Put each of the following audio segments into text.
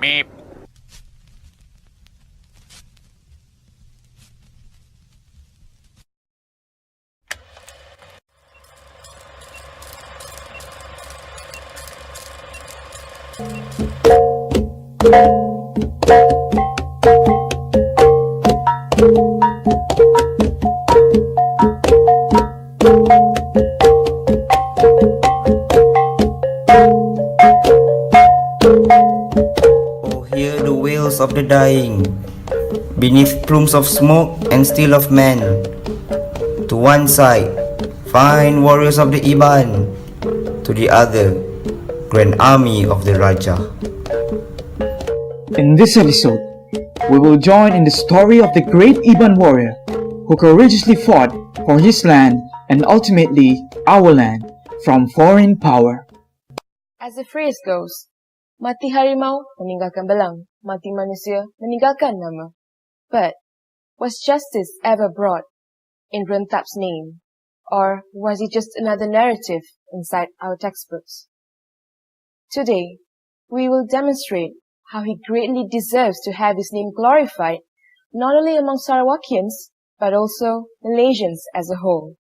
Meep. Oh, hear the wails of the dying, beneath plumes of smoke and still of men. To one side, fine warriors of the Iban, to the other, grand army of the Rajah. In this episode, we will join in the story of the great Iban warrior who courageously fought for his land and ultimately our land from foreign power. As the phrase goes, mati harimau meninggalkan belang, mati manusia meninggalkan nama. But was justice ever brought in Rentap's name, or was he just another narrative inside our textbooks? Today, we will demonstrate how he greatly deserves to have his name glorified, not only among Sarawakians, but also Malaysians as a whole.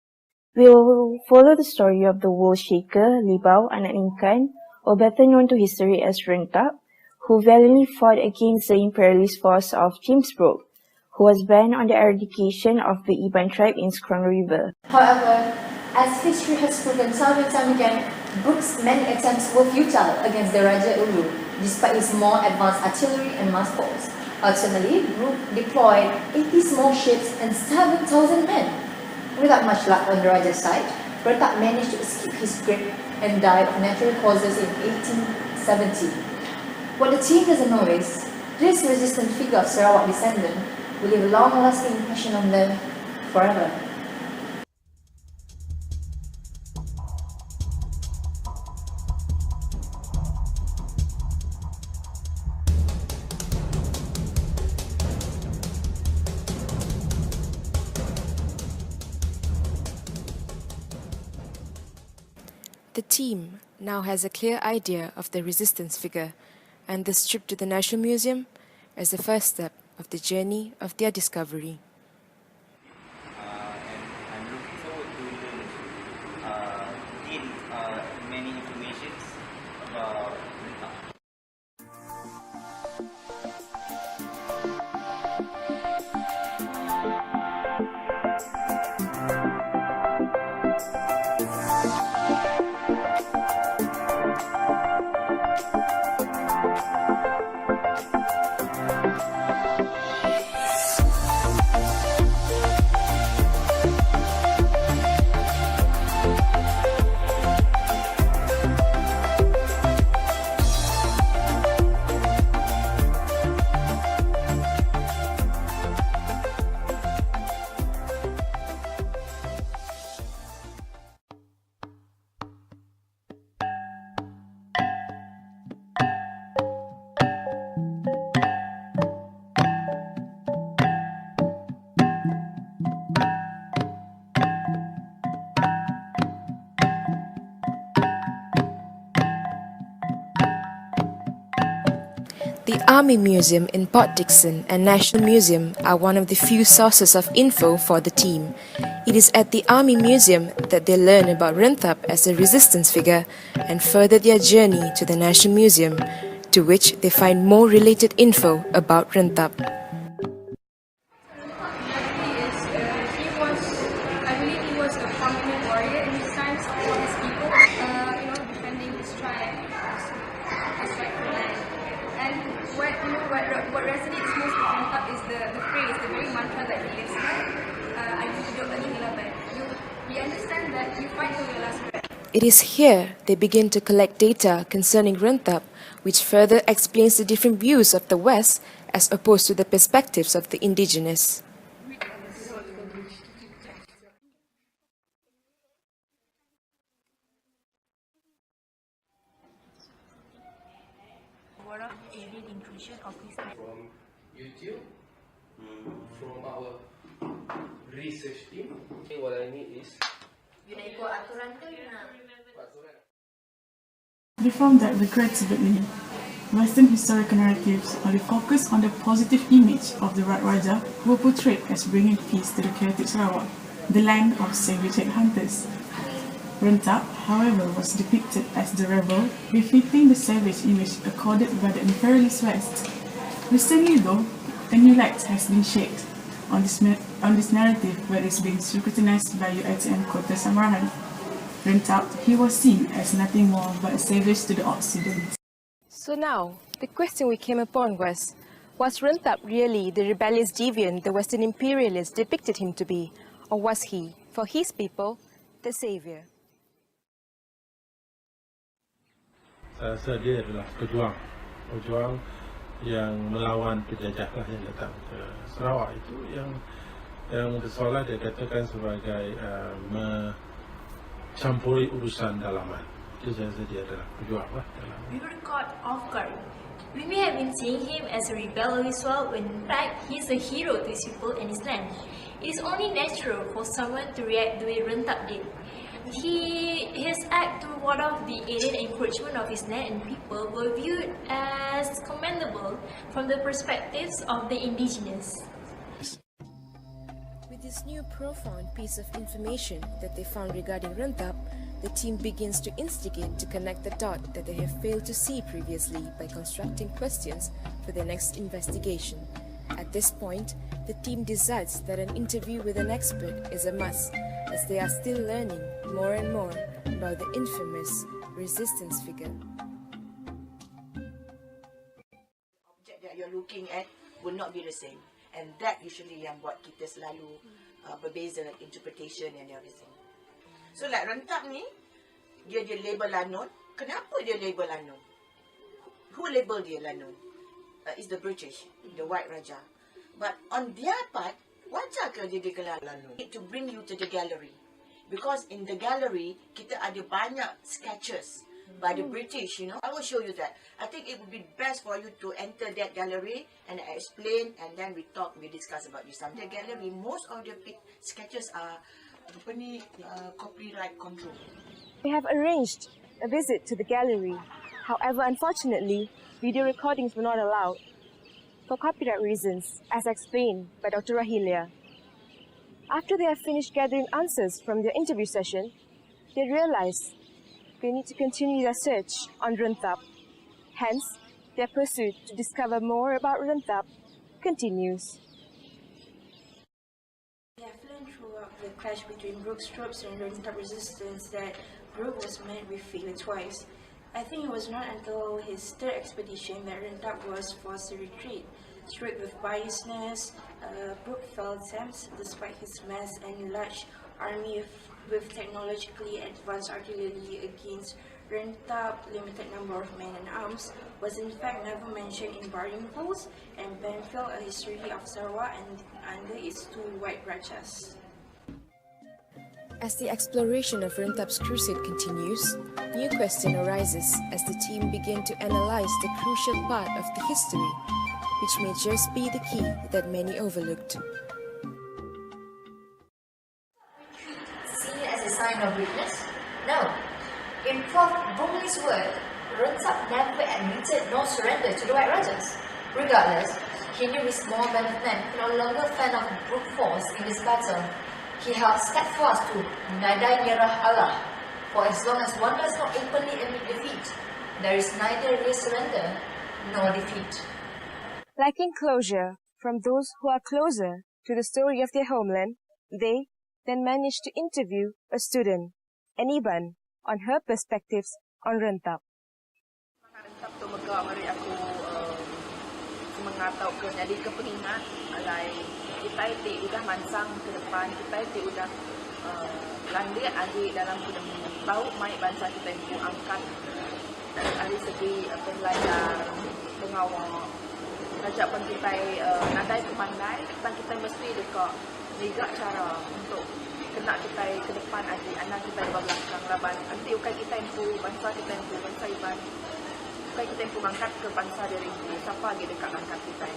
We will follow the story of the wool shaker, Libau Anak Inkan, or better known to history as Rentap, who valiantly fought against the imperialist force of James Brooke, who was bent on the eradication of the Iban tribe in Skrong River. However, as history has proven time and time again, Brooke's many attempts were futile against the Raja Ulu, despite his more advanced artillery and mass force. Ultimately, Brooke deployed 80 small ships and 7,000 men. Without much luck on the Raja's side, Rentap managed to escape his grip and died of natural causes in 1870. What the team doesn't know is, this resistant figure of Sarawak descendant will leave a long-lasting impression on them forever. The team now has a clear idea of the resistance figure, and this trip to the National Museum is the first step of the journey of their discovery. And I'm looking forward to gain many information about Rentap. The Army Museum in Port Dickson and National Museum are one of the few sources of info for the team. It is at the Army Museum that they learn about Rentap as a resistance figure and further their journey to the National Museum, to which they find more related info about Rentap. I believe he was a prominent warrior in his times for his people, defending his tribe, his rightful land. And what resonates most with Rentap is the phrase, the very mantra that he lives by. We understand that you fight till your last breath. It is here they begin to collect data concerning Rentap, which further explains the different views of the West as opposed to the perspectives of the indigenous. From YouTube, from our research team. What I need is Reform that regrets the Western historical narratives only focus on the positive image of the White Rajah who were portrayed as bringing peace to the chaotic Sarawak, the land of savage headhunters. Rentap, however, was depicted as the rebel, befitting the savage image accorded by the imperialist West. Recently though, a new light has been shed on this narrative where it's being scrutinized by UiTM Kota Samarahan. Rentap, he was seen as nothing more but a savage to the Occident. So now, the question we came upon was Rentap really the rebellious deviant the Western imperialists depicted him to be, or was he, for his people, the savior? Saya rasa dia adalah pejuang yang melawan penjajah lah yang datang ke Sarawak itu yang seolah dia katakan sebagai mencampuri urusan dalaman. Itu saya rasa dia adalah pejuang lah dalam. We were caught off guard. We may have been seeing him as a rebel as well, when in fact he is a hero to his people and his land. It is only natural for someone to react the way Rentap did. His act to ward off the alien encroachment of his land and people were viewed as commendable from the perspectives of the indigenous. With this new profound piece of information that they found regarding Rentap, the team begins to instigate to connect the dot that they have failed to see previously by constructing questions for their next investigation. At this point, the team decides that an interview with an expert is a must, as they are still learning more and more about the infamous resistance figure. Object that you're looking at will not be the same, and that usually yang buat kita selalu berbeza interpretation and everything. So like Rentap ni, dia label unknown. Kenapa dia label unknown? Who label dia unknown? Is the British, the White Rajah. But on their part, wajar ke dia declare unknown? To bring you to the gallery, because in the gallery kita ada banyak sketches by the British. I will show you that. I think it would be best for you to enter that gallery and explain, and then we discuss about this. The gallery, most of the sketches are copyright control. We have arranged a visit to the gallery. However, unfortunately, video recordings were not allowed for copyright reasons, as explained by Dr. Rahilia. After they have finished gathering answers from their interview session, they realize they need to continue their search on Rentap. Hence, their pursuit to discover more about Rentap continues. We have learned throughout the clash between Brooke's troops and Rentap resistance that Brooke was met with failure twice. I think it was not until his third expedition that Rentap was forced to retreat. Struck with biasness, Brooke fell attempts despite his mass and large army with technologically advanced artillery against Rentap. Limited number of men and arms was in fact never mentioned in Bahrudin Post and Benfield, A History of Sarawak, and under its two White Rajahs. As the exploration of Rentap's crusade continues, new question arises as the team begin to analyze the crucial part of the history, which may just be the key that many overlooked. Seen as a sign of weakness? No. In Prof. Bumley's word, Rentap never admitted nor surrendered to the White Rajahs. Regardless, he knew his small band of men could no longer fend off brute force in this battle. He held steadfast to Nadai Nyerah Allah. For as long as one does not openly admit defeat, there is neither real surrender nor defeat. Lacking closure from those who are closer to the story of their homeland, they then managed to interview a student, Aniban, on her perspectives on Rentap. Rentap tu megah mari aku mengatau ke jadi kepengingat alai kita itu sudah mansang ke depan, kita itu sudah landia adik dalam kita tahu mai bangsa kita itu angkat dari segi pembelajar pengawal ajak pun kita nadai tu pandai kita mesti dekat juga cara untuk kena kita ke depan adik anak kita di belakang laban nanti ukai kita impu bangsa kita impu bangsa iban ukai kita impu angkat ke bangsa dari siapa lagi dekat angkat kita.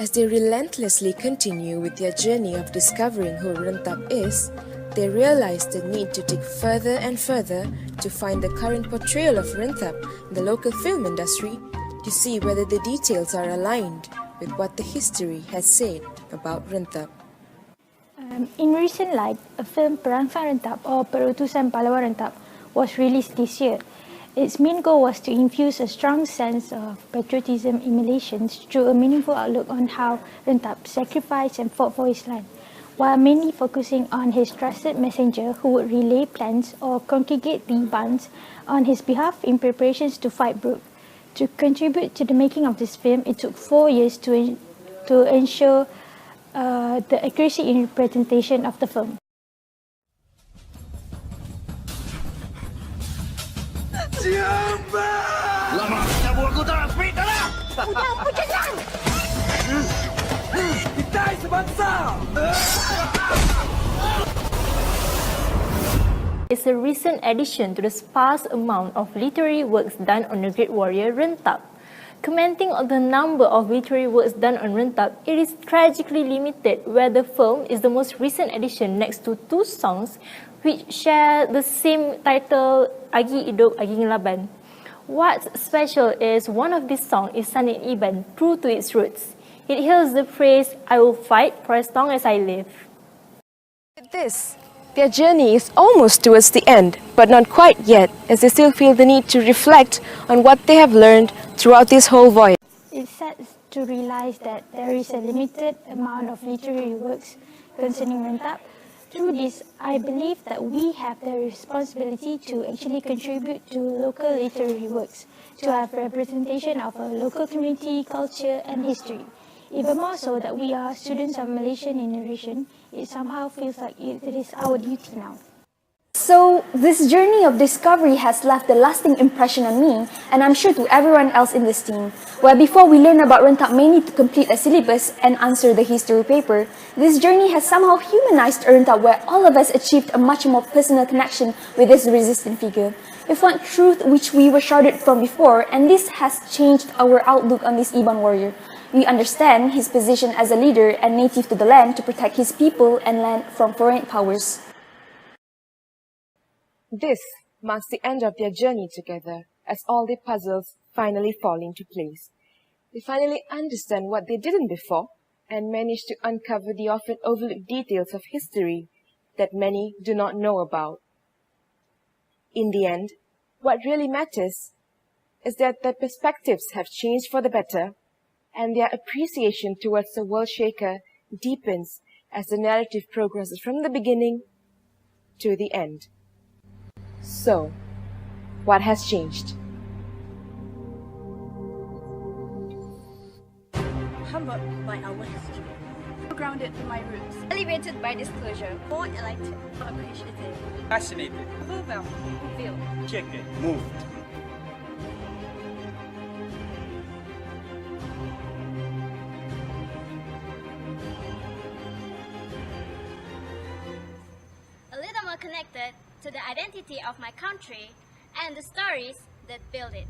As they relentlessly continue with their journey of discovering who Rentap is, they realize the need to dig further and further to find the current portrayal of Rentap in the local film industry to see whether the details are aligned with what the history has said about Rentap. In recent light, a film Perangsang Rentap or Perutusan Pahlawan Rentap was released this year. Its main goal was to infuse a strong sense of patriotism in Malaysians through a meaningful outlook on how Rentap sacrificed and fought for his land, while mainly focusing on his trusted messenger who would relay plans or congregate the bands on his behalf in preparations to fight Brooke. To contribute to the making of this film, it took 4 years to ensure the accuracy in representation of the film. Siapa? Lama cabut aku tak speed dah lah. Apa jangan? Kita sebangsa. Is a recent addition to the sparse amount of literary works done on the great warrior Rentap. Commenting on the number of literary works done on Rentap, it is tragically limited, where the film is the most recent addition next to 2 songs which share the same title, Agi Hidup, Agi Ngelaban. What's special is one of these songs is sung in Iban, true to its roots. It hails the phrase, I will fight for as long as I live. With this, their journey is almost towards the end, but not quite yet, as they still feel the need to reflect on what they have learned throughout this whole voyage. It's sad to realize that there is a limited amount of literary works concerning Rentap. Through this, I believe that we have the responsibility to actually contribute to local literary works, to have representation of a local community, culture and history. Even more so that we are students of Malaysian In Narration, it somehow feels like it is our duty now. So, this journey of discovery has left a lasting impression on me, and I'm sure to everyone else in this team, where before we learn about Rentap mainly to complete a syllabus and answer the history paper, this journey has somehow humanized Rentap, where all of us achieved a much more personal connection with this resistant figure. We found truth which we were shrouded from before, and this has changed our outlook on this Iban warrior. We understand his position as a leader and native to the land to protect his people and land from foreign powers. This marks the end of their journey together, as all the puzzles finally fall into place. They finally understand what they didn't before, and manage to uncover the often overlooked details of history that many do not know about. In the end, what really matters is that their perspectives have changed for the better, and their appreciation towards the world shaker deepens as the narrative progresses from the beginning to the end. So, what has changed? Humbled by our history. Grounded in my roots. Elevated by disclosure. More enlightened. Appreciative. Fascinated. Overwhelmed. Fulfilled. Chicken. Moved. A little more connected to the identity of my country and the stories that build it.